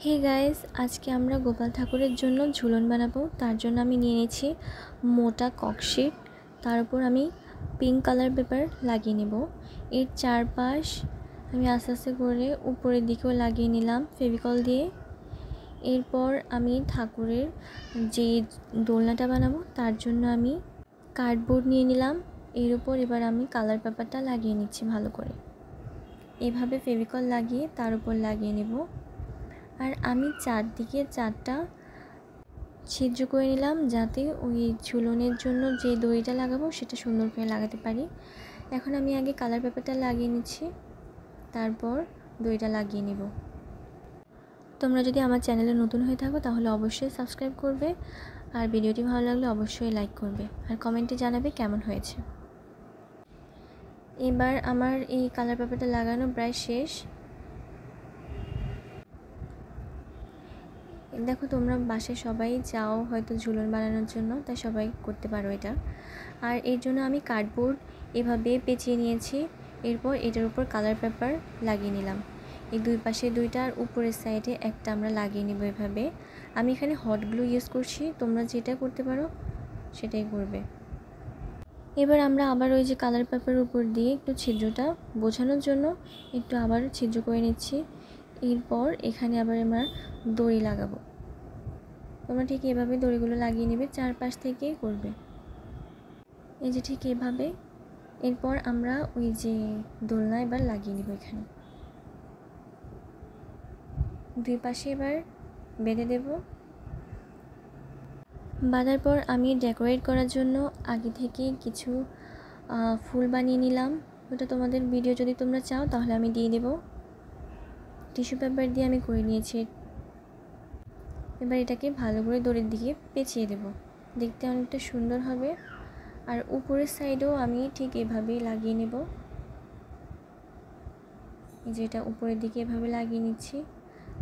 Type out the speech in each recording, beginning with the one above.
Hey guys, আজকে আমরা গোপাল ঠাকুরের জন্য ঝুলন বানাবো। তার জন্য আমি নিয়ে নিয়েছি মোটা ককশিট। তার উপর আমি পিঙ্ক কালার পেপার লাগিয়ে নেব। এর চারপাশ আমি আস্তে আস্তে করে উপরের দিকেও লাগিয়ে নিলাম ফেভিকল দিয়ে। এরপর আমি ঠাকুরের যে দোলনাটা বানাবো তার জন্য আমি কার্ডবোর্ড নিয়ে নিলাম। এর উপর এবার আমি কালার পেপারটা লাগিয়ে নিচ্ছি ভালো করে। এভাবে ফেভিকল লাগিয়ে তার উপর লাগিয়ে নেব। আর আমি চারদিকে চারটা ছিদ্র করে নিলাম, যাতে ওই ঝুলনের জন্য যে দড়িটা লাগাবো সেটা সুন্দর করে লাগাতে পারি। এখন আমি আগে কালার পেপারটা লাগিয়ে নিচ্ছি, তারপর দড়িটা লাগিয়ে নেব। তোমরা যদি আমার চ্যানেলে নতুন হয়ে থাকো তাহলে অবশ্যই সাবস্ক্রাইব করবে, আর ভিডিওটি ভালো লাগলে অবশ্যই লাইক করবে, আর কমেন্টে জানাবে কেমন হয়েছে। এবার আমার এই কালার পেপারটা লাগানো প্রায় শেষ। দেখো, তোমরা বাসায় সবাই যাও হয়তো ঝুলন বানানোর জন্য, তাই সবাই করতে পারো এটা। আর এর জন্য আমি কার্ডবোর্ড এভাবে পেঁচিয়ে নিয়েছি। এরপর এটার উপর কালার পেপার লাগিয়ে নিলাম। এই দুই পাশে দুইটা, আর উপরের সাইডে একটা আমরা লাগিয়ে নেব এভাবে। আমি এখানে হট গ্লু ইউজ করছি, তোমরা যেটা করতে পারো সেটাই করবে। এবার আমরা আবার ওই যে কালার পেপারের উপর দিয়ে একটু ছিদ্রটা বোঝানোর জন্য একটু আবার ছিদ্র করে নিচ্ছি। এরপর এখানে আবার আমরা দড়ি লাগাবো। তোমরা ঠিক এভাবে দড়িগুলো লাগিয়ে নেবে, চারপাশ থেকে করবে এই যে ঠিক এভাবে। এরপর আমরা ওই যে দোলনা এবার লাগিয়ে নেব এখানে দুই পাশে, এবার বেঁধে দেব। বাঁধার পর আমি ডেকোরেট করার জন্য আগে থেকে কিছু ফুল বানিয়ে নিলাম। ওটা তোমাদের ভিডিও যদি তোমরা চাও তাহলে আমি দিয়ে দেব। টিস্যু পেপার দিয়ে আমি করে নিয়েছি। এবার এটাকে ভালো করে দড়ির দিকে পেঁচিয়ে দেব, দেখতে অনেকটা সুন্দর হবে। আর উপরের সাইডেও আমি ঠিক এভাবেই লাগিয়ে নেব। এই যে এটা উপরের দিকে এভাবে লাগিয়ে নিচ্ছি,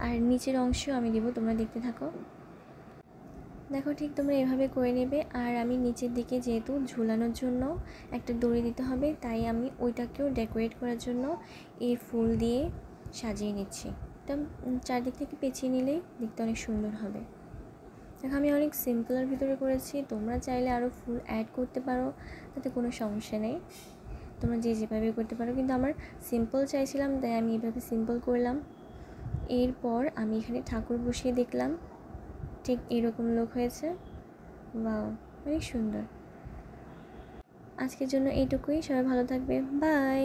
আর নিচের অংশও আমি দেব, তোমরা দেখতে থাকো। দেখো, ঠিক তোমরা এভাবে করে নেবে। আর আমি নিচের দিকে যেহেতু ঝুলানোর জন্য একটা দড়ি দিতে হবে, তাই আমি ওইটাকেও ডেকোরেট করার জন্য এই ফুল দিয়ে সাজিয়ে নিচ্ছি। এটা চারদিক থেকে পেঁচিয়ে নিলেই দেখতে অনেক সুন্দর হবে। দেখো, আমি অনেক সিম্পলের ভিতরে করেছি, তোমরা চাইলে আরও ফুল অ্যাড করতে পারো, তাতে কোনো সমস্যা নেই। তোমরা যেভাবে করতে পারো, কিন্তু আমার সিম্পল চাইছিলাম তাই আমি এভাবে সিম্পল করলাম। এরপর আমি এখানে ঠাকুর বসিয়ে দেখলাম, ঠিক এরকম লুক হয়েছে। ওয়াও, অনেক সুন্দর। আজকের জন্য এইটুকুই। সবাই ভালো থাকবে, বাই।